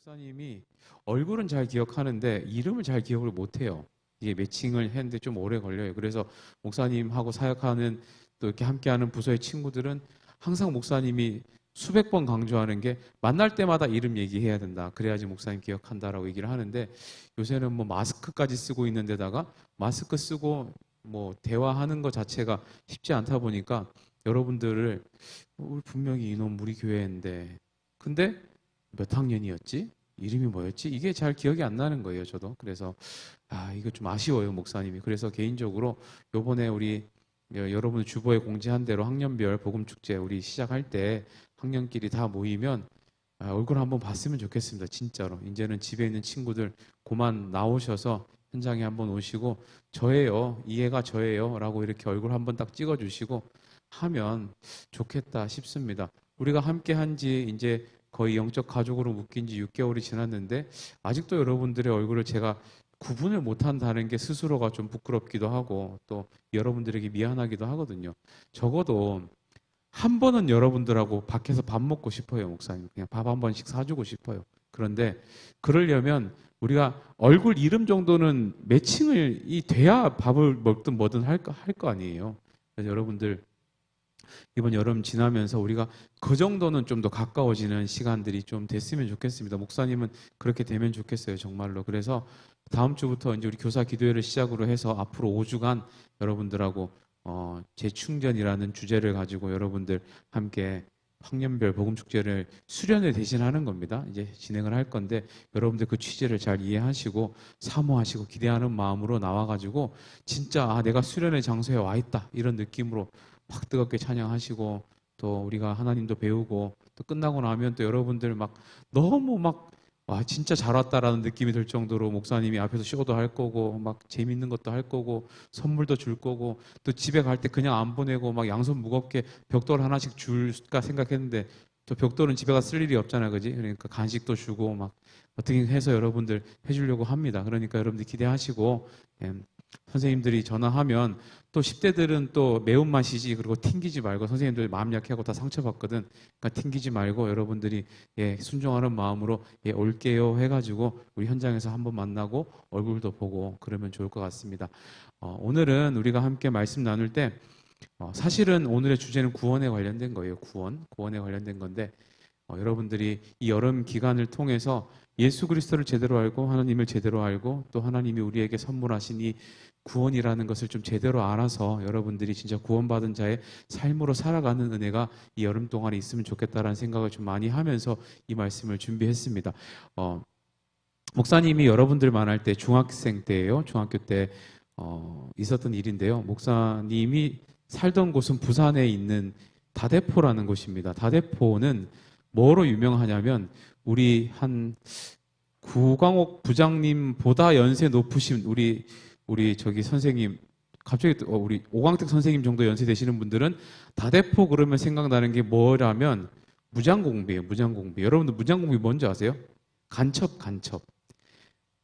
목사님이 얼굴은 잘 기억하는데 이름을 잘 기억을 못해요. 이게 매칭을 했는데 좀 오래 걸려요. 그래서 목사님하고 사역하는 또 이렇게 함께하는 부서의 친구들은 항상 목사님이 수백 번 강조하는 게 만날 때마다 이름 얘기해야 된다. 그래야지 목사님 기억한다라고 얘기를 하는데 요새는 뭐 마스크까지 쓰고 있는 데다가 마스크 쓰고 뭐 대화하는 것 자체가 쉽지 않다 보니까 여러분들을 우리 분명히 이놈 우리 교회인데 근데 몇 학년이었지? 이름이 뭐였지? 이게 잘 기억이 안 나는 거예요, 저도. 그래서 이거 좀 아쉬워요, 목사님이. 그래서 개인적으로 요번에 우리 여러분 주보에 공지한 대로 학년별 복음 축제 우리 시작할 때 학년끼리 다 모이면 얼굴 한번 봤으면 좋겠습니다. 진짜로. 이제는 집에 있는 친구들 그만 나오셔서 현장에 한번 오시고 저예요. 이 애가 저예요. 라고 이렇게 얼굴 한번 딱 찍어 주시고 하면 좋겠다 싶습니다. 우리가 함께 한지 이제 거의 영적 가족으로 묶인 지 6개월이 지났는데 아직도 여러분들의 얼굴을 제가 구분을 못한다는 게 스스로가 좀 부끄럽기도 하고 또 여러분들에게 미안하기도 하거든요. 적어도 한 번은 여러분들하고 밖에서 밥 먹고 싶어요, 목사님. 그냥 밥 한 번씩 사주고 싶어요. 그런데 그러려면 우리가 얼굴 이름 정도는 매칭을 돼야 밥을 먹든 뭐든 할 거 아니에요. 그래서 여러분들 이번 여름 지나면서 우리가 그 정도는 좀 더 가까워지는 시간들이 좀 됐으면 좋겠습니다. 목사님은 그렇게 되면 좋겠어요, 정말로. 그래서 다음 주부터 이제 우리 교사 기도회를 시작으로 해서 앞으로 5주간 여러분들하고 재충전이라는 주제를 가지고 여러분들 함께 학년별 복음 축제를 수련회 대신하는 겁니다. 이제 진행을 할 건데 여러분들 그 취지를 잘 이해하시고 사모하시고 기대하는 마음으로 나와가지고 진짜 내가 수련회 장소에 와 있다 이런 느낌으로 막 뜨겁게 찬양하시고 또 우리가 하나님도 배우고 또 끝나고 나면 또 여러분들 막 너무 막 와 진짜 잘 왔다라는 느낌이 들 정도로 목사님이 앞에서 쇼도 할 거고 막 재밌는 것도 할 거고 선물도 줄 거고 또 집에 갈 때 그냥 안 보내고 막 양손 무겁게 벽돌 하나씩 줄까 생각했는데 또 벽돌은 집에 가서 쓸 일이 없잖아, 그지? 그러니까 간식도 주고 막 어떻게 해서 여러분들 해주려고 합니다. 그러니까 여러분들 기대하시고 선생님들이 전화하면 또 10대들은 또 매운맛이지 그리고 튕기지 말고 선생님들 마음 약해하고 다 상처받거든. 그러니까 튕기지 말고 여러분들이 순종하는 마음으로 올게요 해가지고 우리 현장에서 한번 만나고 얼굴도 보고 그러면 좋을 것 같습니다. 오늘은 우리가 함께 말씀 나눌 때 사실은 오늘의 주제는 구원에 관련된 거예요. 구원에 관련된 건데 여러분들이 이 여름 기간을 통해서 예수 그리스도를 제대로 알고 하나님을 제대로 알고 또 하나님이 우리에게 선물하신 이 구원이라는 것을 좀 제대로 알아서 여러분들이 진짜 구원받은 자의 삶으로 살아가는 은혜가 이 여름 동안에 있으면 좋겠다라는 생각을 좀 많이 하면서 이 말씀을 준비했습니다. 목사님이 여러분들 만날 때 중학생 때예요. 중학교 때 있었던 일인데요. 목사님이 살던 곳은 부산에 있는 다대포라는 곳입니다. 다대포는 뭐로 유명하냐면 우리 한 구광옥 부장님보다 연세 높으신 우리 저기 선생님 갑자기 우리 오광택 선생님 정도 연세 되시는 분들은 다대포 그러면 생각나는 게 뭐라면 무장공비예요. 무장공비. 여러분들 무장공비 뭔지 아세요? 간첩.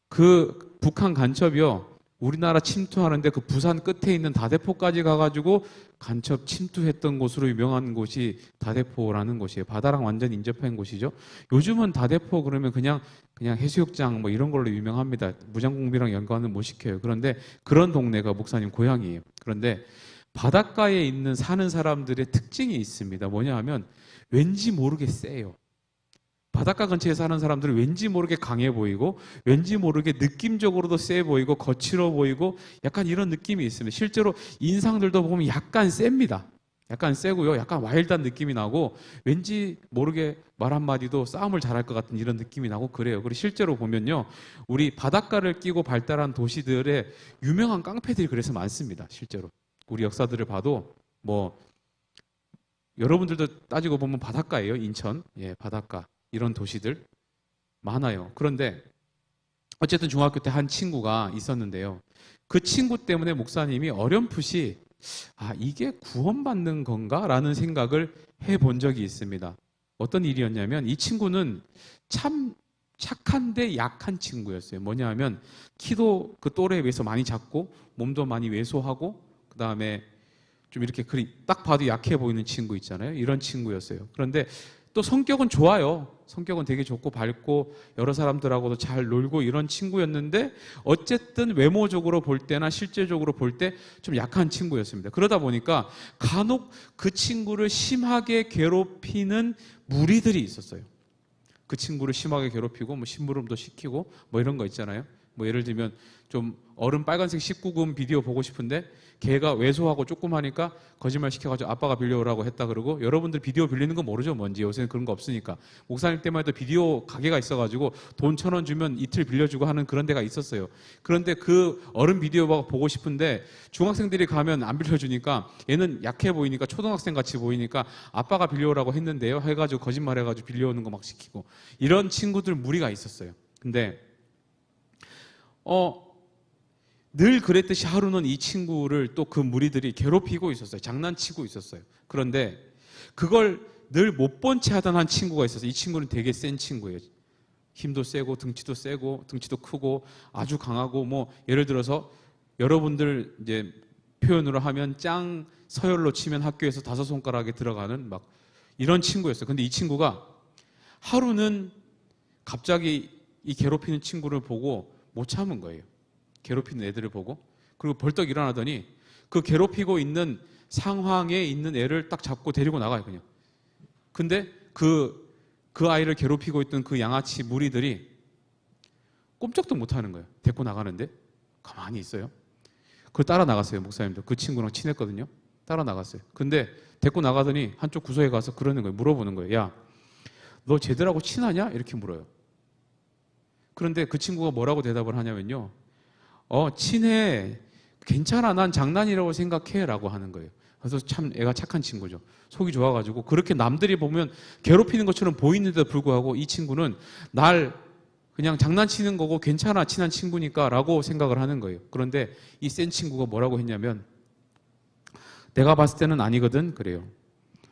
그 북한 간첩이요. 우리나라 침투하는데 그 부산 끝에 있는 다대포까지 가가지고 간첩 침투했던 곳으로 유명한 곳이 다대포라는 곳이에요. 바다랑 완전 인접한 곳이죠. 요즘은 다대포 그러면 그냥 해수욕장 뭐 이런 걸로 유명합니다. 무장공비랑 연관은 못 시켜요. 그런데 그런 동네가 목사님 고향이에요. 그런데 바닷가에 사는 사람들의 특징이 있습니다. 뭐냐 하면 왠지 모르게 세요. 바닷가 근처에 사는 사람들은 왠지 모르게 강해 보이고 왠지 모르게 느낌적으로도 세 보이고 거칠어 보이고 약간 이런 느낌이 있습니다. 실제로 인상들도 보면 약간 셉니다. 약간 세고요. 약간 와일드한 느낌이 나고 왠지 모르게 말 한마디도 싸움을 잘할 것 같은 이런 느낌이 나고 그래요. 그리고 실제로 보면요. 우리 바닷가를 끼고 발달한 도시들의 유명한 깡패들이 그래서 많습니다. 실제로. 우리 역사들을 봐도 뭐 여러분들도 따지고 보면 바닷가예요. 인천. 바닷가. 이런 도시들 많아요. 그런데 어쨌든 중학교 때 한 친구가 있었는데요. 그 친구 때문에 목사님이 어렴풋이 이게 구원받는 건가? 라는 생각을 해본 적이 있습니다. 어떤 일이었냐면 이 친구는 참 착한데 약한 친구였어요. 뭐냐 하면 키도 그 또래에 비해서 많이 작고 몸도 많이 왜소하고 그 다음에 좀 이렇게 딱 봐도 약해 보이는 친구 있잖아요. 이런 친구였어요. 그런데 또 성격은 좋아요. 성격은 되게 좋고 밝고 여러 사람들하고도 잘 놀고 이런 친구였는데 어쨌든 외모적으로 볼 때나 실제적으로 볼 때 좀 약한 친구였습니다. 그러다 보니까 간혹 그 친구를 심하게 괴롭히는 무리들이 있었어요. 그 친구를 심하게 괴롭히고 뭐 심부름도 시키고 뭐 이런 거 있잖아요. 뭐 예를 들면 좀 어른 빨간색 19금 비디오 보고 싶은데 걔가 왜소하고 조그마하니까 거짓말 시켜가지고 아빠가 빌려오라고 했다 그러고, 여러분들 비디오 빌리는 거 모르죠? 뭔지. 요새는 그런 거 없으니까. 목사님 때만 해도 비디오 가게가 있어가지고 돈 1,000원 주면 이틀 빌려주고 하는 그런 데가 있었어요. 그런데 그 어른 비디오 보고 싶은데 중학생들이 가면 안 빌려주니까 얘는 약해 보이니까 초등학생 같이 보이니까 아빠가 빌려오라고 했는데요 해가지고 거짓말 해가지고 빌려오는 거 막 시키고, 이런 친구들 무리가 있었어요. 근데 늘 그랬듯이 하루는 이 친구를 또 그 무리들이 괴롭히고 있었어요. 장난치고 있었어요. 그런데 그걸 늘 못 본 채 하던 한 친구가 있었어요. 이 친구는 되게 센 친구예요. 힘도 세고 등치도 세고 등치도 크고 아주 강하고, 뭐 예를 들어서 여러분들 이제 표현으로 하면 짱 서열로 치면 학교에서 5손가락에 들어가는 막 이런 친구였어요. 근데 이 친구가 하루는 갑자기 이 괴롭히는 친구를 보고 못 참은 거예요. 괴롭히는 애들을 보고. 그리고 벌떡 일어나더니 그 괴롭히고 있는 상황에 있는 애를 딱 잡고 데리고 나가요, 그냥. 근데 그 아이를 괴롭히고 있던 그 양아치 무리들이 꼼짝도 못 하는 거예요. 데리고 나가는데 가만히 있어요. 그걸 따라 나갔어요. 목사님도 그 친구랑 친했거든요. 따라 나갔어요. 근데 데리고 나가더니 한쪽 구석에 가서 그러는 거예요. 물어보는 거예요. 야, 너 쟤들하고 친하냐? 이렇게 물어요. 그런데 그 친구가 뭐라고 대답을 하냐면요, 친해. 괜찮아. 난 장난이라고 생각해. 라고 하는 거예요. 그래서 참 애가 착한 친구죠. 속이 좋아가지고 그렇게 남들이 보면 괴롭히는 것처럼 보이는데도 불구하고 이 친구는 날 그냥 장난치는 거고 괜찮아. 친한 친구니까 라고 생각을 하는 거예요. 그런데 이 센 친구가 뭐라고 했냐면, 내가 봤을 때는 아니거든. 그래요.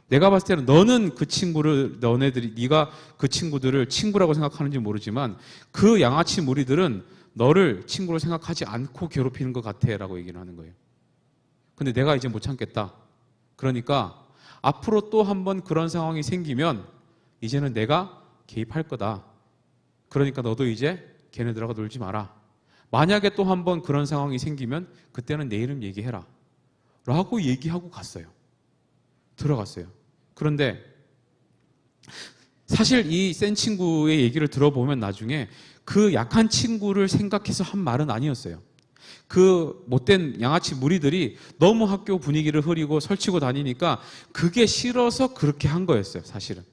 내가 봤을 때는 너는 그 친구를, 네가 그 친구들을 친구라고 생각하는지 모르지만 그 양아치 무리들은 너를 친구로 생각하지 않고 괴롭히는 것 같아 라고 얘기를 하는 거예요. 근데 내가 이제 못 참겠다. 그러니까 앞으로 또 한 번 그런 상황이 생기면 이제는 내가 개입할 거다. 그러니까 너도 이제 걔네들하고 놀지 마라. 만약에 또 한 번 그런 상황이 생기면 그때는 내 이름 얘기해라. 라고 얘기하고 갔어요. 들어갔어요. 그런데 사실 이 센 친구의 얘기를 들어보면 나중에 그 약한 친구를 생각해서 한 말은 아니었어요. 그 못된 양아치 무리들이 너무 학교 분위기를 흐리고 설치고 다니니까 그게 싫어서 그렇게 한 거였어요, 사실은.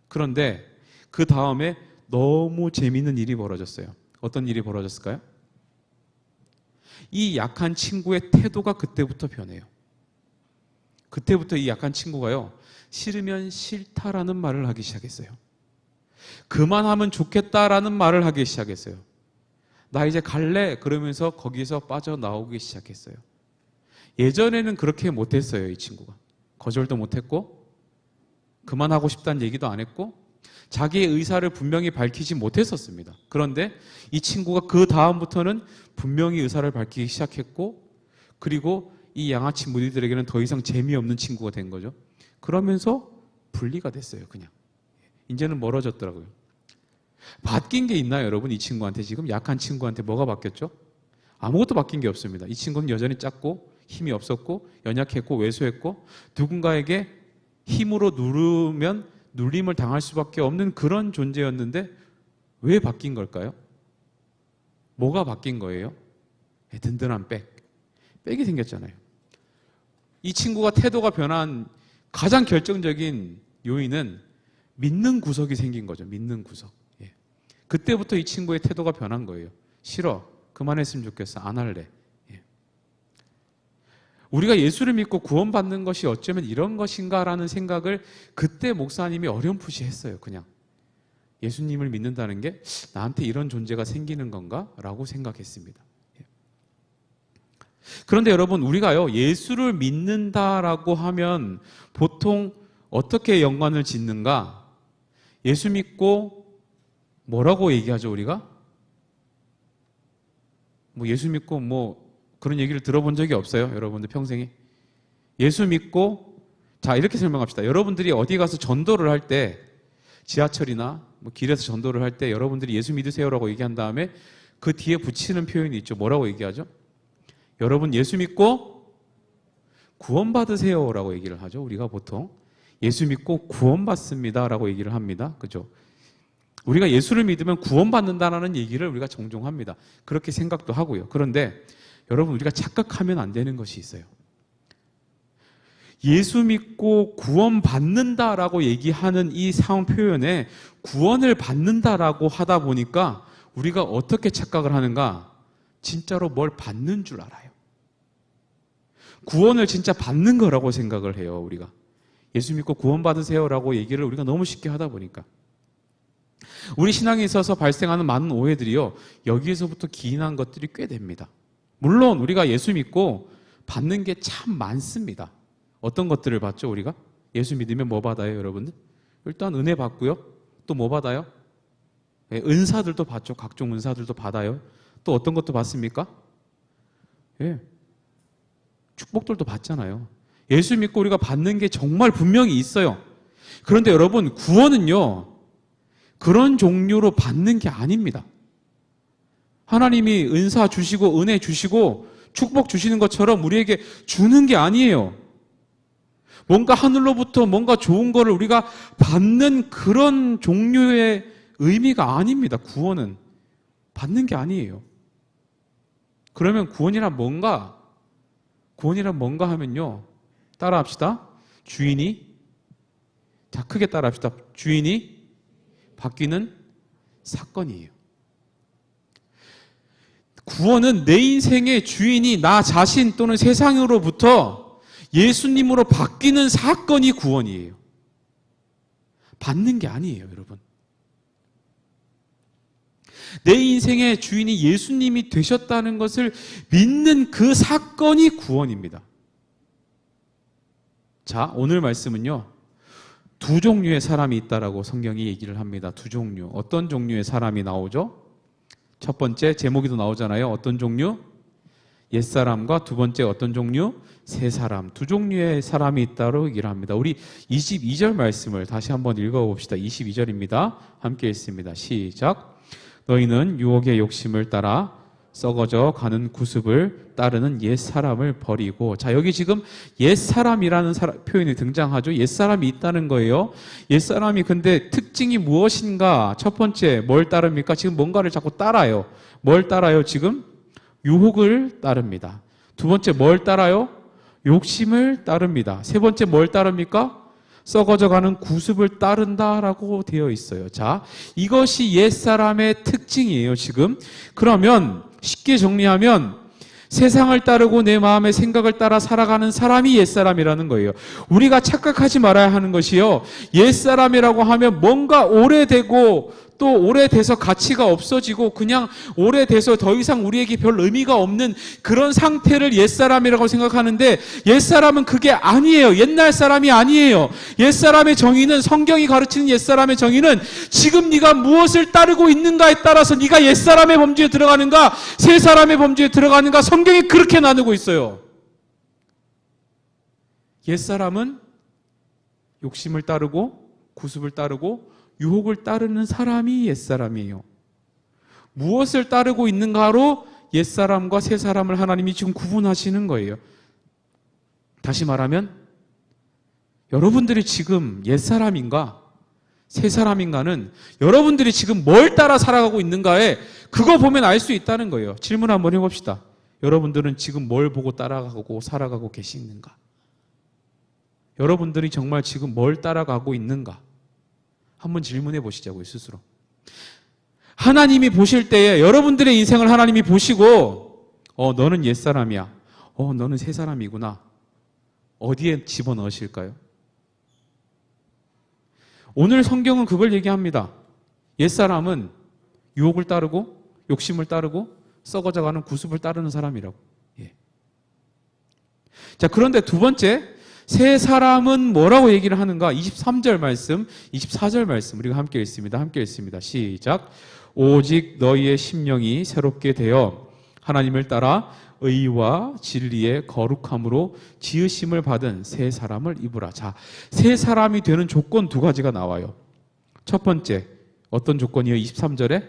그런데 그 다음에 너무 재미있는 일이 벌어졌어요. 어떤 일이 벌어졌을까요? 이 약한 친구의 태도가 그때부터 변해요. 그때부터 이 약한 친구가요, 싫으면 싫다라는 말을 하기 시작했어요. 그만하면 좋겠다라는 말을 하기 시작했어요. 나 이제 갈래? 그러면서 거기서 빠져나오기 시작했어요. 예전에는 그렇게 못했어요, 이 친구가. 거절도 못했고 그만하고 싶다는 얘기도 안 했고 자기의 의사를 분명히 밝히지 못했었습니다. 그런데 이 친구가 그 다음부터는 분명히 의사를 밝히기 시작했고, 그리고 이 양아치 무리들에게는 더 이상 재미없는 친구가 된 거죠. 그러면서 분리가 됐어요, 그냥. 이제는 멀어졌더라고요. 바뀐 게 있나요, 여러분? 이 친구한테 지금 약한 친구한테 뭐가 바뀌었죠? 아무것도 바뀐 게 없습니다. 이 친구는 여전히 작고 힘이 없었고 연약했고 왜소했고 누군가에게 힘으로 누르면 눌림을 당할 수밖에 없는 그런 존재였는데 왜 바뀐 걸까요? 뭐가 바뀐 거예요? 든든한 백이 생겼잖아요. 이 친구가 태도가 변한 가장 결정적인 요인은 믿는 구석이 생긴 거죠. 믿는 구석. 예. 그때부터 이 친구의 태도가 변한 거예요. 싫어. 그만했으면 좋겠어. 안 할래. 예. 우리가 예수를 믿고 구원받는 것이 어쩌면 이런 것인가라는 생각을 그때 목사님이 어렴풋이 했어요. 그냥 예수님을 믿는다는 게 나한테 이런 존재가 생기는 건가? 라고 생각했습니다. 예. 그런데 여러분, 우리가요 예수를 믿는다라고 하면 보통 어떻게 연관을 짓는가? 예수 믿고 뭐라고 얘기하죠, 우리가? 뭐 예수 믿고 뭐 그런 얘기를 들어본 적이 없어요, 여러분들 평생에. 예수 믿고, 자, 이렇게 설명합시다. 여러분들이 어디 가서 전도를 할 때 지하철이나 뭐 길에서 전도를 할 때 여러분들이 예수 믿으세요라고 얘기한 다음에 그 뒤에 붙이는 표현이 있죠. 뭐라고 얘기하죠? 여러분 예수 믿고 구원받으세요라고 얘기를 하죠. 우리가 보통 예수 믿고 구원받습니다라고 얘기를 합니다. 그죠? 우리가 예수를 믿으면 구원받는다라는 얘기를 우리가 종종 합니다. 그렇게 생각도 하고요. 그런데 여러분 우리가 착각하면 안 되는 것이 있어요. 예수 믿고 구원받는다라고 얘기하는 이 상황 표현에 구원을 받는다라고 하다 보니까 우리가 어떻게 착각을 하는가? 진짜로 뭘 받는 줄 알아요. 구원을 진짜 받는 거라고 생각을 해요, 우리가. 예수 믿고 구원받으세요라고 얘기를 우리가 너무 쉽게 하다 보니까. 우리 신앙에 있어서 발생하는 많은 오해들이요, 여기에서부터 기인한 것들이 꽤 됩니다. 물론 우리가 예수 믿고 받는 게 참 많습니다. 어떤 것들을 받죠, 우리가? 예수 믿으면 뭐 받아요, 여러분들? 일단 은혜 받고요. 또 뭐 받아요? 은사들도 받죠. 각종 은사들도 받아요. 또 어떤 것도 받습니까? 예. 축복들도 받잖아요. 예수 믿고 우리가 받는 게 정말 분명히 있어요. 그런데 여러분, 구원은요, 그런 종류로 받는 게 아닙니다. 하나님이 은사 주시고 은혜 주시고 축복 주시는 것처럼 우리에게 주는 게 아니에요. 뭔가 하늘로부터 뭔가 좋은 거를 우리가 받는 그런 종류의 의미가 아닙니다. 구원은 받는 게 아니에요. 그러면 구원이란 뭔가? 구원이란 뭔가 하면요, 따라합시다. 주인이, 자, 크게 따라합시다. 주인이 바뀌는 사건이에요. 구원은 내 인생의 주인이 나 자신 또는 세상으로부터 예수님으로 바뀌는 사건이 구원이에요. 받는 게 아니에요, 여러분. 내 인생의 주인이 예수님이 되셨다는 것을 믿는 그 사건이 구원입니다. 자, 오늘 말씀은요, 두 종류의 사람이 있다라고 성경이 얘기를 합니다. 두 종류. 어떤 종류의 사람이 나오죠? 첫 번째, 제목에도 나오잖아요. 어떤 종류? 옛사람과 두 번째 어떤 종류? 새 사람. 두 종류의 사람이 있다고 얘기를 합니다. 우리 22절 말씀을 다시 한번 읽어봅시다. 22절입니다. 함께 읽습니다. 시작. 너희는 유혹의 욕심을 따라 썩어져 가는 구습을 따르는 옛사람을 버리고. 자, 여기 지금 옛사람이라는 표현이 등장하죠. 옛사람이 있다는 거예요. 옛사람이 근데 특징이 무엇인가? 첫 번째, 뭘 따릅니까? 지금 뭔가를 자꾸 따라요. 뭘 따라요, 지금? 유혹을 따릅니다. 두 번째, 뭘 따라요? 욕심을 따릅니다. 세 번째, 뭘 따릅니까? 썩어져가는 구습을 따른다라고 되어 있어요. 자, 이것이 옛사람의 특징이에요, 지금. 그러면 쉽게 정리하면 세상을 따르고 내 마음의 생각을 따라 살아가는 사람이 옛사람이라는 거예요. 우리가 착각하지 말아야 하는 것이요, 옛사람이라고 하면 뭔가 오래되고 또 오래돼서 가치가 없어지고 그냥 오래돼서 더 이상 우리에게 별 의미가 없는 그런 상태를 옛사람이라고 생각하는데, 옛사람은 그게 아니에요. 옛날 사람이 아니에요. 옛사람의 정의는, 성경이 가르치는 옛사람의 정의는 지금 네가 무엇을 따르고 있는가에 따라서 네가 옛사람의 범주에 들어가는가 새 사람의 범주에 들어가는가, 성경이 그렇게 나누고 있어요. 옛사람은 욕심을 따르고 구습을 따르고 유혹을 따르는 사람이 옛사람이에요. 무엇을 따르고 있는가로 옛사람과 새사람을 하나님이 지금 구분하시는 거예요. 다시 말하면 여러분들이 지금 옛사람인가 새사람인가는 여러분들이 지금 뭘 따라 살아가고 있는가에 그거 보면 알 수 있다는 거예요. 질문 한번 해봅시다. 여러분들은 지금 뭘 보고 따라가고 살아가고 계시는가? 여러분들이 정말 지금 뭘 따라가고 있는가? 한번 질문해 보시자고요, 스스로. 하나님이 보실 때에 여러분들의 인생을 하나님이 보시고 너는 옛사람이야, 너는 새사람이구나, 어디에 집어넣으실까요? 오늘 성경은 그걸 얘기합니다. 옛사람은 유혹을 따르고 욕심을 따르고 썩어져가는 구습을 따르는 사람이라고. 예. 자, 그런데 두 번째, 새 사람은 뭐라고 얘기를 하는가? 23절 말씀, 24절 말씀 우리가 함께 읽습니다. 함께 읽습니다. 시작. 오직 너희의 심령이 새롭게 되어 하나님을 따라 의와 진리의 거룩함으로 지으심을 받은 새 사람을 입으라. 자, 새 사람이 되는 조건 두 가지가 나와요. 첫 번째, 어떤 조건이에요? 23절에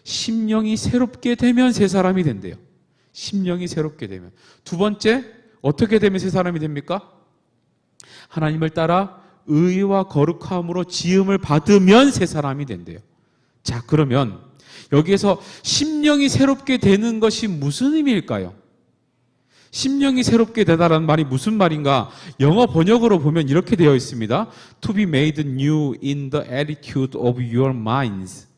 심령이 새롭게 되면 새 사람이 된대요. 심령이 새롭게 되면. 두 번째, 어떻게 되면 새 사람이 됩니까? 하나님을 따라 의와 거룩함으로 지음을 받으면 새 사람이 된대요. 자, 그러면 여기에서 심령이 새롭게 되는 것이 무슨 의미일까요? 심령이 새롭게 되다라는 말이 무슨 말인가? 영어 번역으로 보면 이렇게 되어 있습니다. To be made new in the attitude of your minds.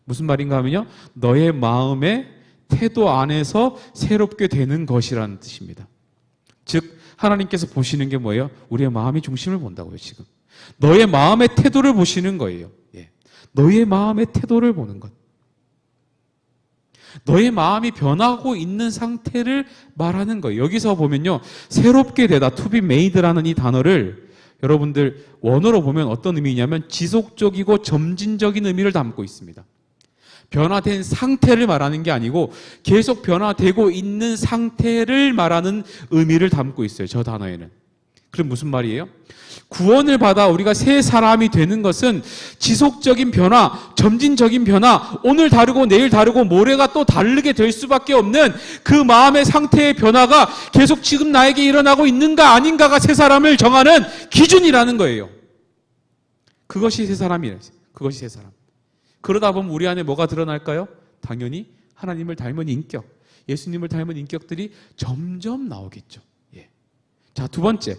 무슨 말인가 하면요, 너의 마음의 태도 안에서 새롭게 되는 것이라는 뜻입니다. 즉 하나님께서 보시는 게 뭐예요? 우리의 마음의 중심을 본다고요. 지금 너의 마음의 태도를 보시는 거예요. 너의 마음의 태도를 보는 것, 너의 마음이 변하고 있는 상태를 말하는 거예요. 여기서 보면요, 새롭게 되다, to be made라는 이 단어를 여러분들 원어로 보면 어떤 의미냐면 지속적이고 점진적인 의미를 담고 있습니다. 변화된 상태를 말하는 게 아니고 계속 변화되고 있는 상태를 말하는 의미를 담고 있어요. 저 단어에는. 그럼 무슨 말이에요? 구원을 받아 우리가 새 사람이 되는 것은 지속적인 변화, 점진적인 변화, 오늘 다르고 내일 다르고 모레가 또 다르게 될 수밖에 없는 그 마음의 상태의 변화가 계속 지금 나에게 일어나고 있는가 아닌가가 새 사람을 정하는 기준이라는 거예요. 그것이 새 사람이에요. 그것이 새 사람. 그러다 보면 우리 안에 뭐가 드러날까요? 당연히 하나님을 닮은 인격, 예수님을 닮은 인격들이 점점 나오겠죠. 자, 두 번째,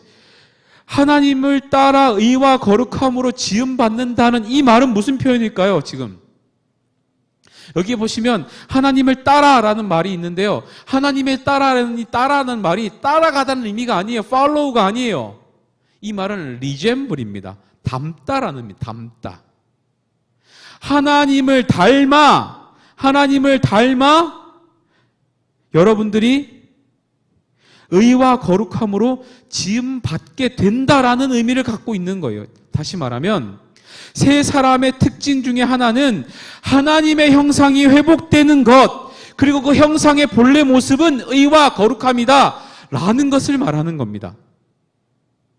하나님을 따라 의와 거룩함으로 지음받는다는 이 말은 무슨 표현일까요? 지금 여기 보시면 하나님을 따라라는 말이 있는데요, 하나님의 따라라는 이 따라는 말이 따라가다는 의미가 아니에요. follow가 아니에요. 이 말은 resemble입니다. 닮다라는 의미, 닮다. 하나님을 닮아 여러분들이 의와 거룩함으로 지음받게 된다라는 의미를 갖고 있는 거예요. 다시 말하면 새 사람의 특징 중에 하나는 하나님의 형상이 회복되는 것, 그리고 그 형상의 본래 모습은 의와 거룩함이다 라는 것을 말하는 겁니다.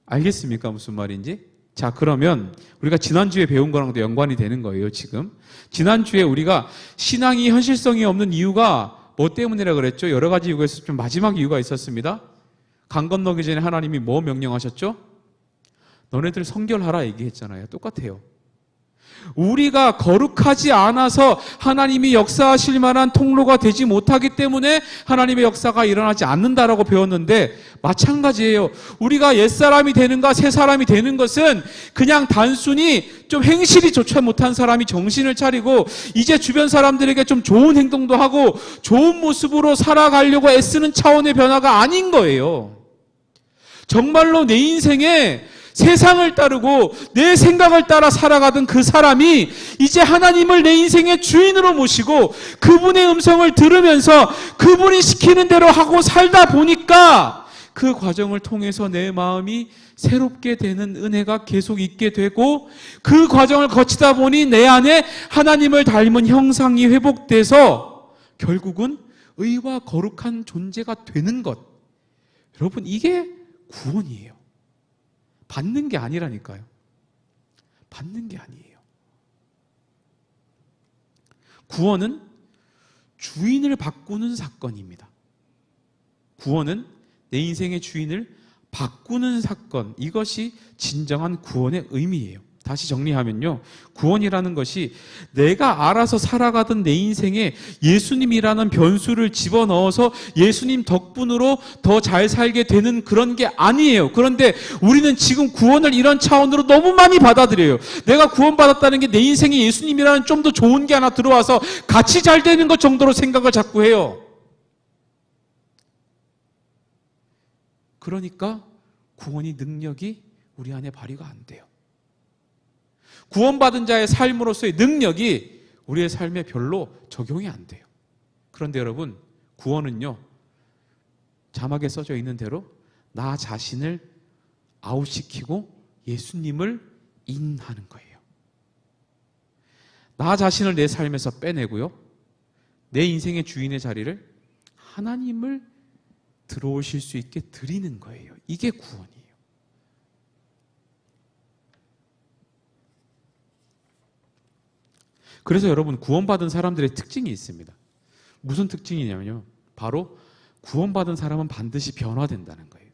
알겠습니까? 무슨 말인지? 자, 그러면 우리가 지난주에 배운 거랑도 연관이 되는 거예요. 지금 지난주에 우리가 신앙이 현실성이 없는 이유가 뭐 때문이라 그랬죠? 여러 가지 이유가 있었죠. 좀 마지막 이유가 있었습니다. 강 건너기 전에 하나님이 뭐 명령하셨죠? 너네들 성결하라 얘기했잖아요. 똑같아요. 우리가 거룩하지 않아서 하나님이 역사하실 만한 통로가 되지 못하기 때문에 하나님의 역사가 일어나지 않는다라고 배웠는데 마찬가지예요. 우리가 옛사람이 되는가 새사람이 되는 것은 그냥 단순히 좀 행실이 좋지 못한 사람이 정신을 차리고 이제 주변 사람들에게 좀 좋은 행동도 하고 좋은 모습으로 살아가려고 애쓰는 차원의 변화가 아닌 거예요. 정말로 내 인생에 세상을 따르고 내 생각을 따라 살아가던 그 사람이 이제 하나님을 내 인생의 주인으로 모시고 그분의 음성을 들으면서 그분이 시키는 대로 하고 살다 보니까 그 과정을 통해서 내 마음이 새롭게 되는 은혜가 계속 있게 되고 그 과정을 거치다 보니 내 안에 하나님을 닮은 형상이 회복돼서 결국은 의와 거룩한 존재가 되는 것. 여러분, 이게 구원이에요. 받는 게 아니라니까요. 받는 게 아니에요. 구원은 주인을 바꾸는 사건입니다. 구원은 내 인생의 주인을 바꾸는 사건, 이것이 진정한 구원의 의미예요. 다시 정리하면요, 구원이라는 것이 내가 알아서 살아가던 내 인생에 예수님이라는 변수를 집어넣어서 예수님 덕분으로 더 잘 살게 되는 그런 게 아니에요. 그런데 우리는 지금 구원을 이런 차원으로 너무 많이 받아들여요. 내가 구원받았다는 게 내 인생에 예수님이라는 좀 더 좋은 게 하나 들어와서 같이 잘 되는 것 정도로 생각을 자꾸 해요. 그러니까 구원의 능력이 우리 안에 발휘가 안 돼요. 구원받은 자의 삶으로서의 능력이 우리의 삶에 별로 적용이 안 돼요. 그런데 여러분, 구원은요, 자막에 써져 있는 대로 나 자신을 아웃시키고 예수님을 인하는 거예요. 나 자신을 내 삶에서 빼내고요, 내 인생의 주인의 자리를 하나님을 들어오실 수 있게 드리는 거예요. 이게 구원이에요. 그래서 여러분, 구원받은 사람들의 특징이 있습니다. 무슨 특징이냐면요, 바로 구원받은 사람은 반드시 변화된다는 거예요.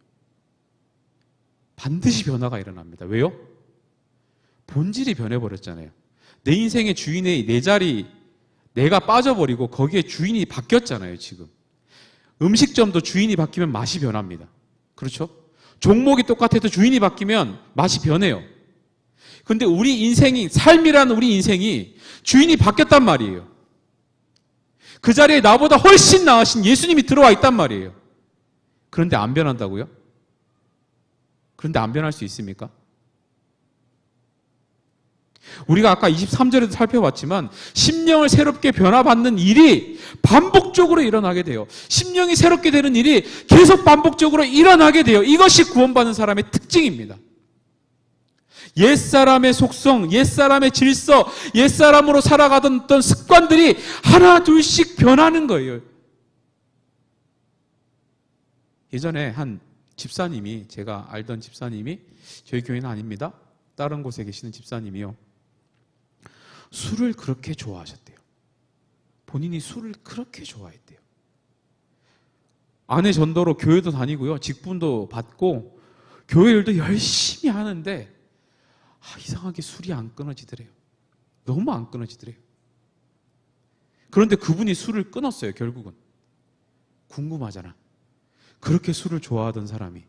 반드시 변화가 일어납니다. 왜요? 본질이 변해버렸잖아요. 내 인생의 주인의 내 자리, 내가 빠져버리고 거기에 주인이 바뀌었잖아요. 지금 음식점도 주인이 바뀌면 맛이 변합니다. 그렇죠? 종목이 똑같아도 주인이 바뀌면 맛이 변해요. 근데 우리 인생이, 삶이라는 우리 인생이 주인이 바뀌었단 말이에요. 그 자리에 나보다 훨씬 나으신 예수님이 들어와 있단 말이에요. 그런데 안 변한다고요? 그런데 안 변할 수 있습니까? 우리가 아까 23절에도 살펴봤지만 심령을 새롭게 변화받는 일이 반복적으로 일어나게 돼요. 심령이 새롭게 되는 일이 계속 반복적으로 일어나게 돼요. 이것이 구원받는 사람의 특징입니다. 옛사람의 속성, 옛사람의 질서, 옛사람으로 살아가던 어떤 습관들이 하나 둘씩 변하는 거예요. 예전에 한 집사님이, 제가 알던 집사님이, 저희 교회는 아닙니다, 다른 곳에 계시는 집사님이요, 술을 그렇게 좋아하셨대요. 본인이 술을 그렇게 좋아했대요. 아내 전도로 교회도 다니고요, 직분도 받고 교회 일도 열심히 하는데 이상하게 술이 안 끊어지더래요. 너무 안 끊어지더래요. 그런데 그분이 술을 끊었어요. 결국은. 궁금하잖아. 그렇게 술을 좋아하던 사람이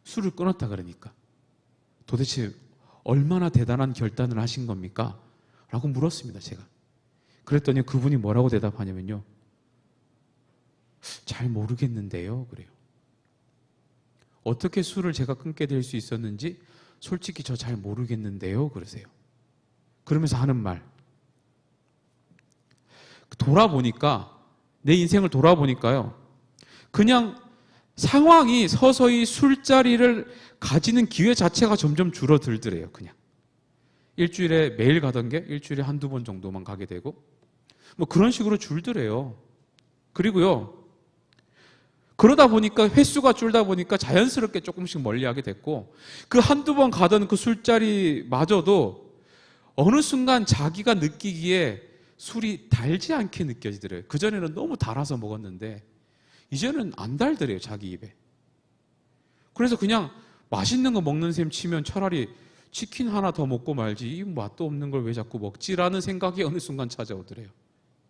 술을 끊었다 그러니까 도대체 얼마나 대단한 결단을 하신 겁니까? 라고 물었습니다. 제가. 그랬더니 그분이 뭐라고 대답하냐면요, 잘 모르겠는데요 그래요. 어떻게 술을 제가 끊게 될 수 있었는지 솔직히 저 잘 모르겠는데요 그러세요. 그러면서 하는 말, 돌아보니까, 내 인생을 돌아보니까요, 그냥 상황이 서서히 술자리를 가지는 기회 자체가 점점 줄어들더래요. 그냥 일주일에 매일 가던 게 일주일에 한두 번 정도만 가게 되고 뭐 그런 식으로 줄더래요. 그리고요, 그러다 보니까 횟수가 줄다 보니까 자연스럽게 조금씩 멀리하게 됐고, 그 한두 번 가던 그 술자리마저도 어느 순간 자기가 느끼기에 술이 달지 않게 느껴지더래요. 그전에는 너무 달아서 먹었는데 이제는 안 달더래요, 자기 입에. 그래서 그냥 맛있는 거 먹는 셈 치면 차라리 치킨 하나 더 먹고 말지, 이 맛도 없는 걸 왜 자꾸 먹지라는 생각이 어느 순간 찾아오더래요.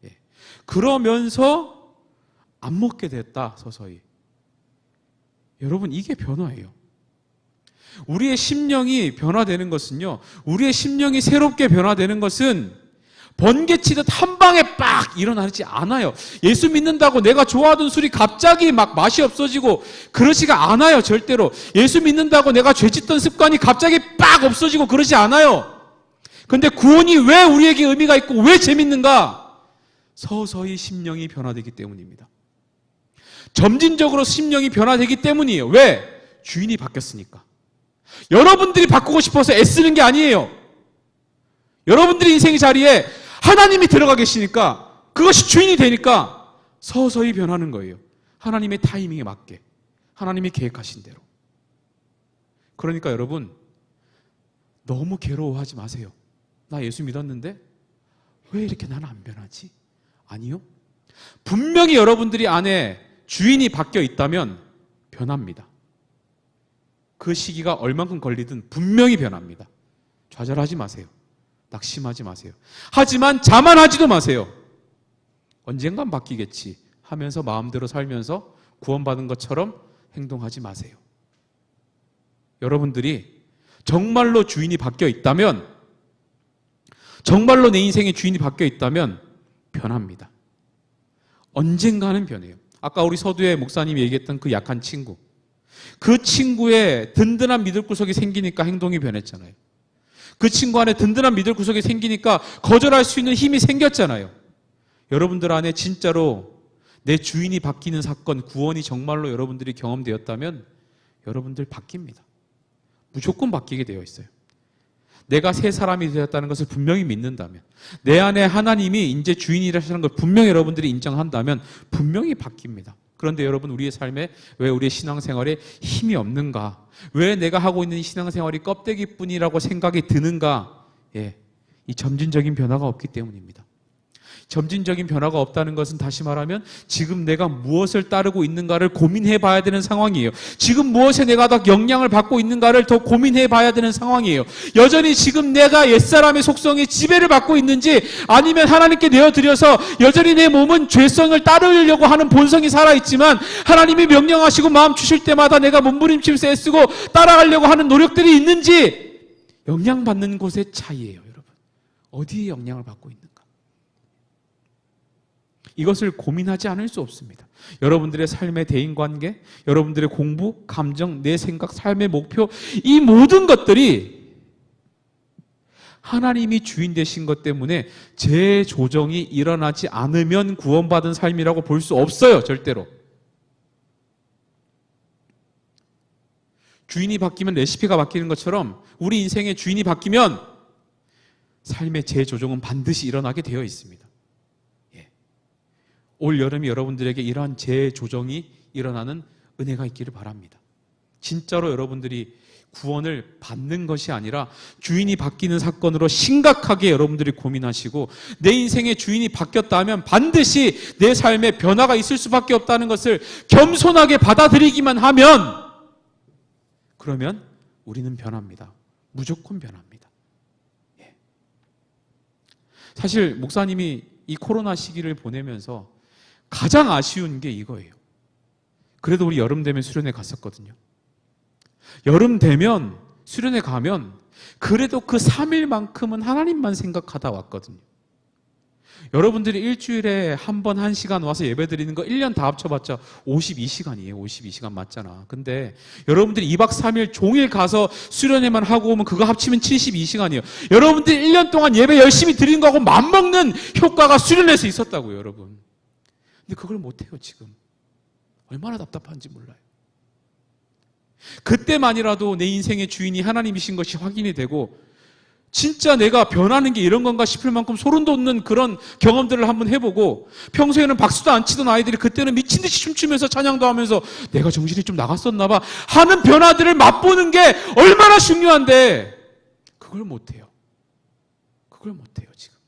예. 그러면서 안 먹게 됐다, 서서히. 여러분, 이게 변화예요. 우리의 심령이 변화되는 것은요, 우리의 심령이 새롭게 변화되는 것은 번개치듯 한 방에 빡 일어나지 않아요. 예수 믿는다고 내가 좋아하던 술이 갑자기 막 맛이 없어지고 그러지가 않아요. 절대로. 예수 믿는다고 내가 죄짓던 습관이 갑자기 빡 없어지고 그러지 않아요. 근데 구원이 왜 우리에게 의미가 있고 왜 재밌는가? 서서히 심령이 변화되기 때문입니다. 점진적으로 심령이 변화되기 때문이에요. 왜? 주인이 바뀌었으니까. 여러분들이 바꾸고 싶어서 애쓰는 게 아니에요. 여러분들의 인생의 자리에 하나님이 들어가 계시니까, 그것이 주인이 되니까 서서히 변하는 거예요. 하나님의 타이밍에 맞게, 하나님이 계획하신 대로. 그러니까 여러분, 너무 괴로워하지 마세요. 나 예수 믿었는데 왜 이렇게 나는 안 변하지? 아니요. 분명히 여러분들이 안에 주인이 바뀌어 있다면 변합니다. 그 시기가 얼만큼 걸리든 분명히 변합니다. 좌절하지 마세요. 낙심하지 마세요. 하지만 자만하지도 마세요. 언젠간 바뀌겠지 하면서 마음대로 살면서 구원받은 것처럼 행동하지 마세요. 여러분들이 정말로 주인이 바뀌어 있다면, 정말로 내 인생의 주인이 바뀌어 있다면 변합니다. 언젠가는 변해요. 아까 우리 서두에 목사님이 얘기했던 그 약한 친구, 그 친구의 든든한 믿을 구석이 생기니까 행동이 변했잖아요. 그 친구 안에 든든한 믿을 구석이 생기니까 거절할 수 있는 힘이 생겼잖아요. 여러분들 안에 진짜로 내 주인이 바뀌는 사건, 구원이 정말로 여러분들이 경험되었다면 여러분들 바뀝니다. 무조건 바뀌게 되어 있어요. 내가 새 사람이 되었다는 것을 분명히 믿는다면, 내 안에 하나님이 이제 주인이라는 걸 분명히 여러분들이 인정한다면 분명히 바뀝니다. 그런데 여러분, 우리의 삶에 왜 우리의 신앙생활에 힘이 없는가? 왜 내가 하고 있는 신앙생활이 껍데기뿐이라고 생각이 드는가? 예, 이 점진적인 변화가 없기 때문입니다. 점진적인 변화가 없다는 것은 다시 말하면 지금 내가 무엇을 따르고 있는가를 고민해 봐야 되는 상황이에요. 지금 무엇에 내가 더 영향을 받고 있는가를 더 고민해 봐야 되는 상황이에요. 여전히 지금 내가 옛사람의 속성에 지배를 받고 있는지, 아니면 하나님께 내어드려서 여전히 내 몸은 죄성을 따르려고 하는 본성이 살아있지만 하나님이 명령하시고 마음 주실 때마다 내가 몸부림치면서 애쓰고 따라가려고 하는 노력들이 있는지, 영향받는 곳의 차이예요. 여러분, 어디에 영향을 받고 있는가, 이것을 고민하지 않을 수 없습니다. 여러분들의 삶의 대인관계, 여러분들의 공부, 감정, 내 생각, 삶의 목표, 이 모든 것들이 하나님이 주인 되신 것 때문에 재조정이 일어나지 않으면 구원받은 삶이라고 볼 수 없어요. 절대로. 주인이 바뀌면 레시피가 바뀌는 것처럼 우리 인생의 주인이 바뀌면 삶의 재조정은 반드시 일어나게 되어 있습니다. 올 여름이 여러분들에게 이러한 재조정이 일어나는 은혜가 있기를 바랍니다. 진짜로 여러분들이 구원을 받는 것이 아니라 주인이 바뀌는 사건으로 심각하게 여러분들이 고민하시고, 내 인생의 주인이 바뀌었다 하면 반드시 내 삶에 변화가 있을 수밖에 없다는 것을 겸손하게 받아들이기만 하면, 그러면 우리는 변합니다. 무조건 변합니다. 사실 목사님이 이 코로나 시기를 보내면서 가장 아쉬운 게 이거예요. 그래도 우리 여름 되면 수련회 갔었거든요. 여름 되면 수련회 가면 그래도 그 3일만큼은 하나님만 생각하다 왔거든요. 여러분들이 일주일에 한 번 1시간 와서 예배 드리는 거 1년 다 합쳐봤자 52시간이에요. 52시간 맞잖아. 근데 여러분들이 2박 3일 종일 가서 수련회만 하고 오면 그거 합치면 72시간이에요. 여러분들이 1년 동안 예배 열심히 드리는 거하고 맞먹는 효과가 수련회에서 있었다고요, 여러분. 근데 그걸 못해요, 지금. 얼마나 답답한지 몰라요. 그때만이라도 내 인생의 주인이 하나님이신 것이 확인이 되고, 진짜 내가 변하는 게 이런 건가 싶을 만큼 소름 돋는 그런 경험들을 한번 해보고, 평소에는 박수도 안 치던 아이들이 그때는 미친 듯이 춤추면서 찬양도 하면서 내가 정신이 좀 나갔었나 봐 하는 변화들을 맛보는 게 얼마나 중요한데, 그걸 못해요. 그걸 못해요, 지금.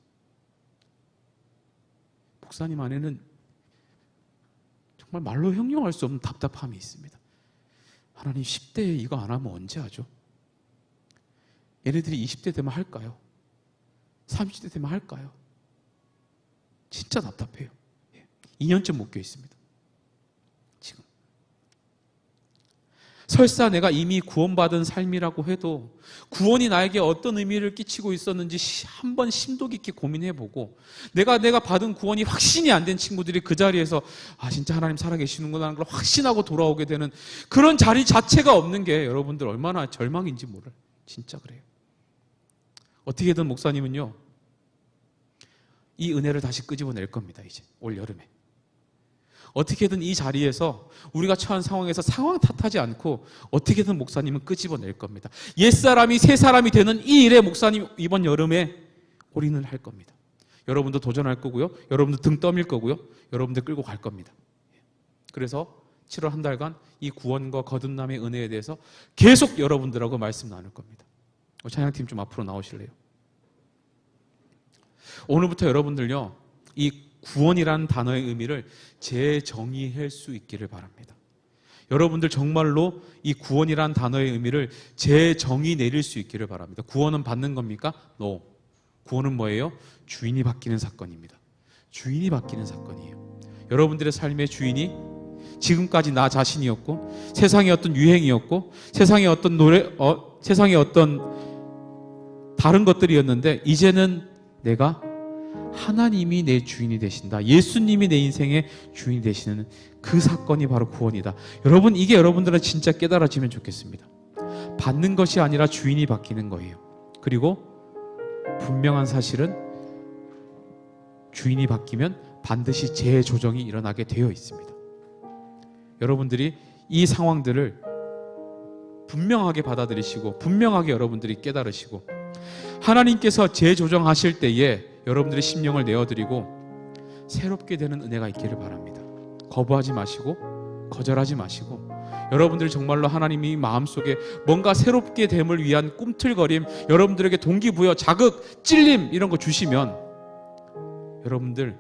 목사님 안에는 정말 말로 형용할 수 없는 답답함이 있습니다. 하나님, 10대에 이거 안 하면 언제 하죠? 얘네들이 20대 되면 할까요? 30대 되면 할까요? 진짜 답답해요. 2년째 묶여 있습니다. 지금. 설사 내가 이미 구원받은 삶이라고 해도 구원이 나에게 어떤 의미를 끼치고 있었는지 한번 심도 깊게 고민해보고, 내가 받은 구원이 확신이 안 된 친구들이 그 자리에서 아, 진짜 하나님 살아계시는구나 하는 걸 확신하고 돌아오게 되는 그런 자리 자체가 없는 게 여러분들 얼마나 절망인지 몰라요. 진짜 그래요. 어떻게든 목사님은요, 이 은혜를 다시 끄집어낼 겁니다. 이제 올 여름에 어떻게든 이 자리에서 우리가 처한 상황에서 상황 탓하지 않고 어떻게든 목사님은 끄집어낼 겁니다. 옛사람이 새사람이 되는 이 일에 목사님 이번 여름에 올인을 할 겁니다. 여러분도 도전할 거고요, 여러분도 등 떠밀 거고요, 여러분들 끌고 갈 겁니다. 그래서 7월 한 달간 이 구원과 거듭남의 은혜에 대해서 계속 여러분들하고 말씀 나눌 겁니다. 찬양팀 좀 앞으로 나오실래요? 오늘부터 여러분들요, 이 구원이라는 단어의 의미를 재정의할 수 있기를 바랍니다. 여러분들 정말로 이 구원이라는 단어의 의미를 재정의 내릴 수 있기를 바랍니다. 구원은 받는 겁니까? No. 구원은 뭐예요? 주인이 바뀌는 사건입니다. 주인이 바뀌는 사건이에요. 여러분들의 삶의 주인이 지금까지 나 자신이었고, 세상의 어떤 유행이었고, 세상의 어떤 세상의 어떤 다른 것들이었는데, 이제는 내가 하나님이 내 주인이 되신다. 예수님이 내 인생의 주인이 되시는 그 사건이 바로 구원이다. 여러분, 이게 여러분들은 진짜 깨달아지면 좋겠습니다. 받는 것이 아니라 주인이 바뀌는 거예요. 그리고 분명한 사실은 주인이 바뀌면 반드시 재조정이 일어나게 되어 있습니다. 여러분들이 이 상황들을 분명하게 받아들이시고, 분명하게 여러분들이 깨달으시고, 하나님께서 재조정하실 때에 여러분들의 심령을 내어드리고 새롭게 되는 은혜가 있기를 바랍니다. 거부하지 마시고, 거절하지 마시고, 여러분들 정말로 하나님이 마음속에 뭔가 새롭게 됨을 위한 꿈틀거림, 여러분들에게 동기부여, 자극, 찔림 이런 거 주시면 여러분들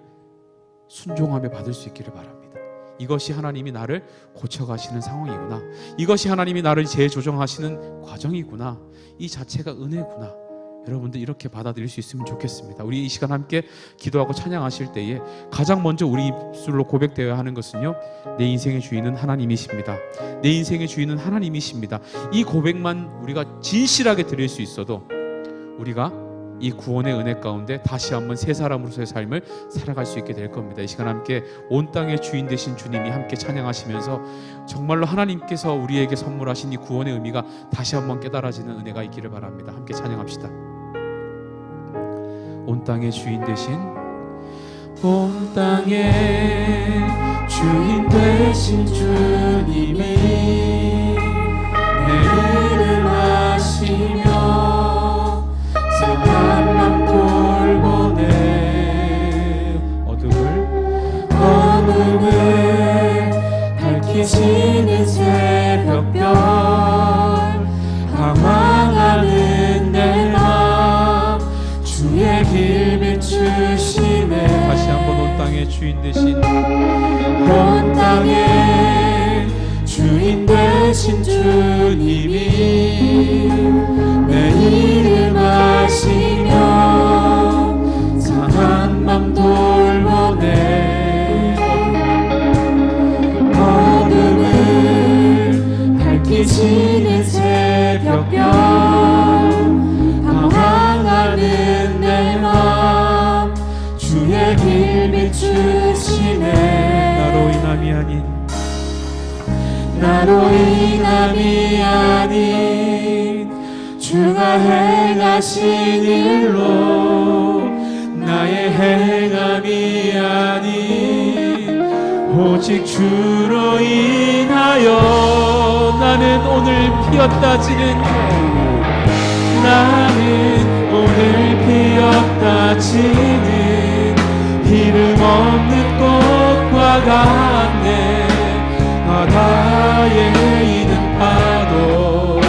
순종하며 받을 수 있기를 바랍니다. 이것이 하나님이 나를 고쳐가시는 상황이구나, 이것이 하나님이 나를 재조정하시는 과정이구나, 이 자체가 은혜구나. 여러분들 이렇게 받아들일 수 있으면 좋겠습니다. 우리 이 시간 함께 기도하고 찬양하실 때에 가장 먼저 우리 입술로 고백되어야 하는 것은요, 내 인생의 주인은 하나님이십니다. 내 인생의 주인은 하나님이십니다. 이 고백만 우리가 진실하게 드릴 수 있어도 우리가 이 구원의 은혜 가운데 다시 한번 새 사람으로서의 삶을 살아갈 수 있게 될 겁니다. 이 시간 함께 온 땅의 주인 되신 주님이 함께 찬양하시면서 정말로 하나님께서 우리에게 선물하신 이 구원의 의미가 다시 한번 깨달아지는 은혜가 있기를 바랍니다. 함께 찬양합시다. 온 땅의 주인 되신, 온 땅의 주인 되신 주님이 내 일을 하시며 선한 맘 돌보네. 어둠을 밝히시는 새벽별, 방황하는 내 맘 주의 길 비추시네. 다시 한번 온 땅의 주인 되신, 온 땅의 주인 되신 주님이 내 이름 아시며 상한 맘 돌보네. 어둠을 밝히시는 새벽별, 방황하는 내 맘 주의 길 비추시네. 나로 인함이 아닌, 나로 인함이 아닌 주가 행하신 일로, 나의 행함이 아닌 오직 주로 인하여 나는 오늘 피었다 지는, 나는 오늘 피었다 지는 이름 없는 꽃과 같네. 바다에 있는 파도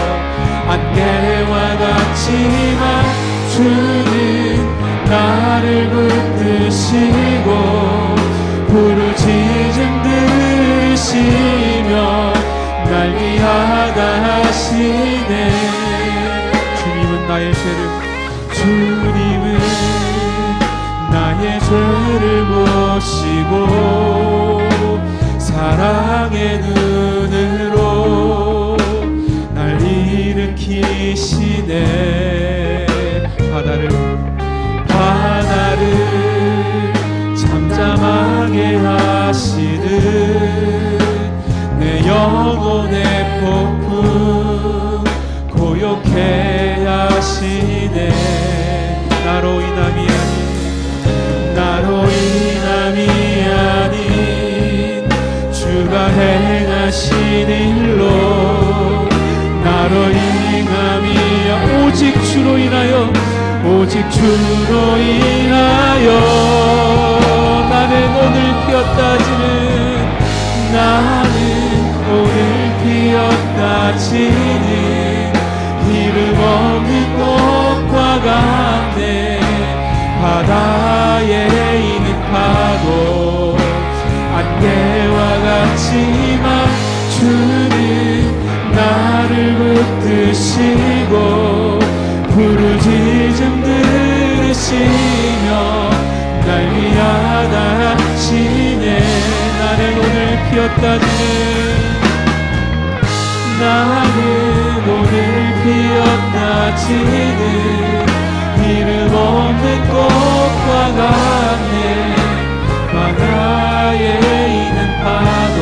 안개와 같지만 주는 나를 붙드시고 부르짖음 들으시며 날 위하다 하시네. 주님은 나의 죄를 보시고 사랑의 눈으로 날 일으키시네. 바다를 잠잠하게 하시듯 내 영혼의 폭풍 고요케 하시네. 나로 인함이 아닌 주가 행하신 일로, 나로 인함이 오직 주로 인하여 나는 오늘 피었다 지는, 나는 오늘 피었다 지는 이름 없는 꽃과 같네. 바다에 있는 파도 안개와 같지만 주는 나를 붙드시고 부르짖음 들으시며 날 위하다 하시네. 나는 오늘 피었다 지는, 나는 오늘 피었다 지는 이름 없는 꽃과 같네. 바다에 있는 파도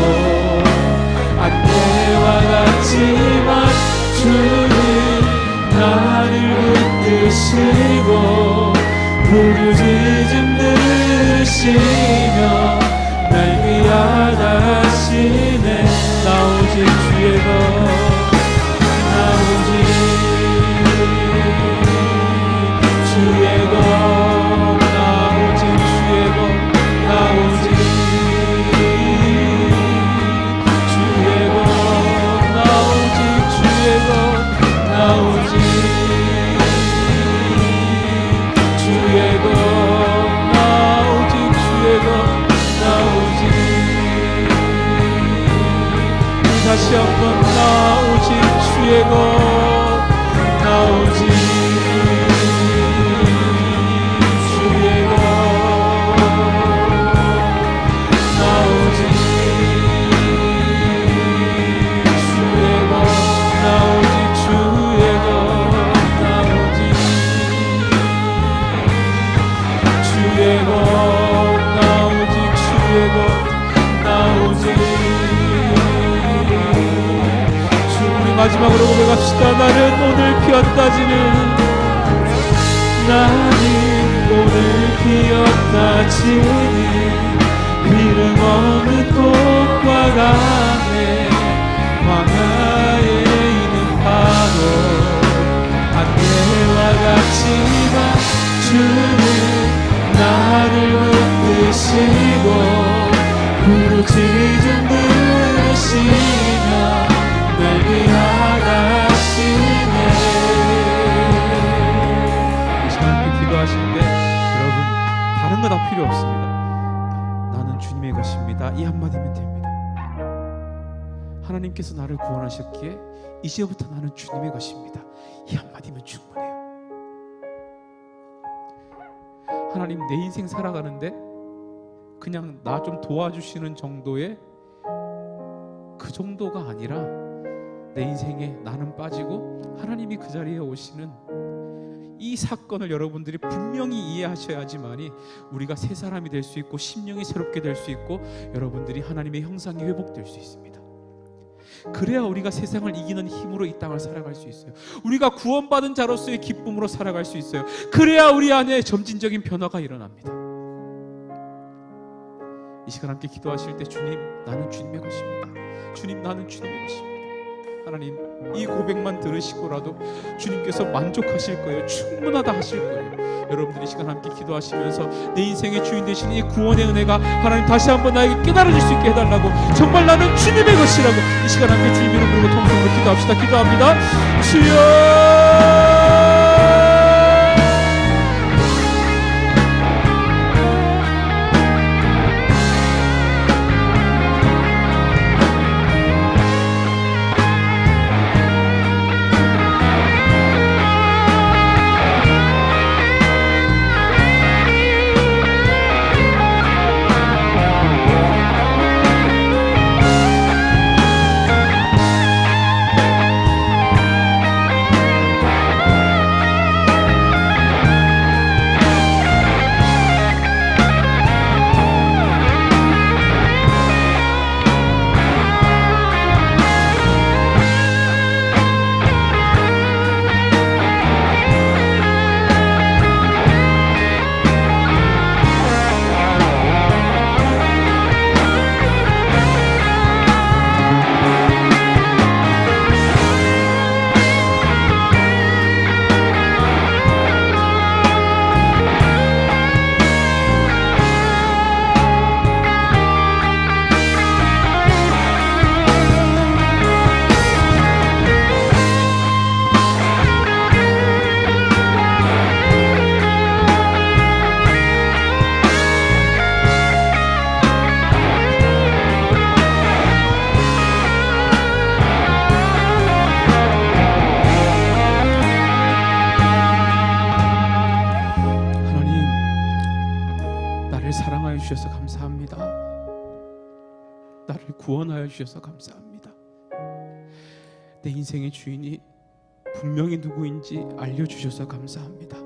안개와 같지만 주는 나를 붙드시고 부르짖음 들으시며 날 위하다 하시네. 나 오직 주의 것, 나 오직 주의 것, 나 오직 주의 것, 나 오직 주의 것. 다시 한번 나오직 주의 것 나오직 주의 것 나오직 주의 것 나오직 주의 것 나오직 주의 것 나오직 주의 것 나오직 주 우리 마지막으로 고백합시다. 나는 오늘 피었다지는 나는 오늘 피었다지는 이름 없는 꽃과 같네 광야에 있는 파도 안개와 같지만 주는 나를 붙드시고 부르짖음 들으시며 날 위하시네. 이 시간 함께 기도하실 때 여러분 다른 거 다 필요 없습니다. 나는 주님의 것입니다. 이 한마디면 됩니다. 하나님께서 나를 구원하셨기에 이제부터 나는 주님의 것입니다. 이 한마디면 충분해요. 하나님 내 인생 살아가는데 그냥 나 좀 도와주시는 정도의 그 정도가 아니라 내 인생에 나는 빠지고 하나님이 그 자리에 오시는 이 사건을 여러분들이 분명히 이해하셔야지만이 우리가 새 사람이 될 수 있고 심령이 새롭게 될 수 있고 여러분들이 하나님의 형상이 회복될 수 있습니다. 그래야 우리가 세상을 이기는 힘으로 이 땅을 살아갈 수 있어요. 우리가 구원받은 자로서의 기쁨으로 살아갈 수 있어요. 그래야 우리 안에 점진적인 변화가 일어납니다. 이 시간 함께 기도하실 때 주님 나는 주님의 것입니다. 주님 나는 주님의 것입니다. 하나님 이 고백만 들으시고라도 주님께서 만족하실 거예요. 충분하다 하실 거예요. 여러분들이 이 시간 함께 기도하시면서 내 인생의 주인 되신 이 구원의 은혜가 하나님 다시 한번 나에게 깨달아질 수 있게 해달라고 정말 나는 주님의 것이라고 이 시간 함께 주님 이름 부르고 통성으로 기도합시다. 기도합니다. 주여 주셔서 감사합니다. 나를 구원하여 주셔서 감사합니다. 내 인생의 주인이 분명히 누구인지 알려주셔서 감사합니다.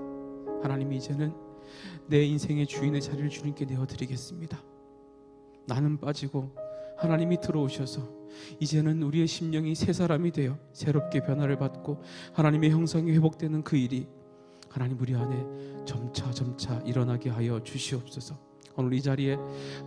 하나님 이제는 내 인생의 주인의 자리를 주님께 내어드리겠습니다. 나는 빠지고 하나님이 들어오셔서 이제는 우리의 심령이 새 사람이 되어 새롭게 변화를 받고 하나님의 형상이 회복되는 그 일이 하나님 우리 안에 점차 일어나게 하여 주시옵소서. 오늘 이 자리에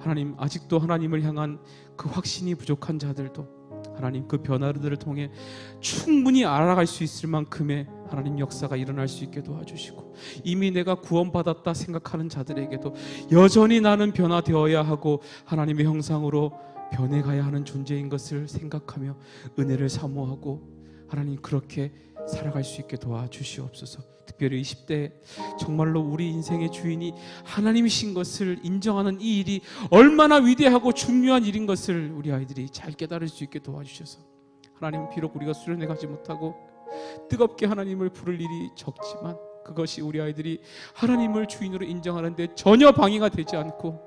하나님 아직도 하나님을 향한 그 확신이 부족한 자들도 하나님 그 변화들을 통해 충분히 알아갈 수 있을 만큼의 하나님 역사가 일어날 수 있게 도와주시고 이미 내가 구원받았다 생각하는 자들에게도 여전히 나는 변화되어야 하고 하나님의 형상으로 변해가야 하는 존재인 것을 생각하며 은혜를 사모하고 하나님 그렇게 살아갈 수 있게 도와주시옵소서. 특별히 20대 정말로 우리 인생의 주인이 하나님이신 것을 인정하는 이 일이 얼마나 위대하고 중요한 일인 것을 우리 아이들이 잘 깨달을 수 있게 도와주셔서 하나님, 비록 우리가 수련회 가지 못하고 뜨겁게 하나님을 부를 일이 적지만 그것이 우리 아이들이 하나님을 주인으로 인정하는데 전혀 방해가 되지 않고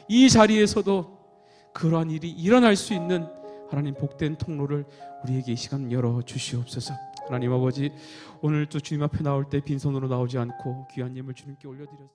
이 자리에서도 그러한 일이 일어날 수 있는 하나님 복된 통로를 우리에게 이 시간 열어 주시옵소서. 하나님 아버지, 오늘 또 주님 앞에 나올 때 빈손으로 나오지 않고 귀한 예물 주님께 올려드렸습니다.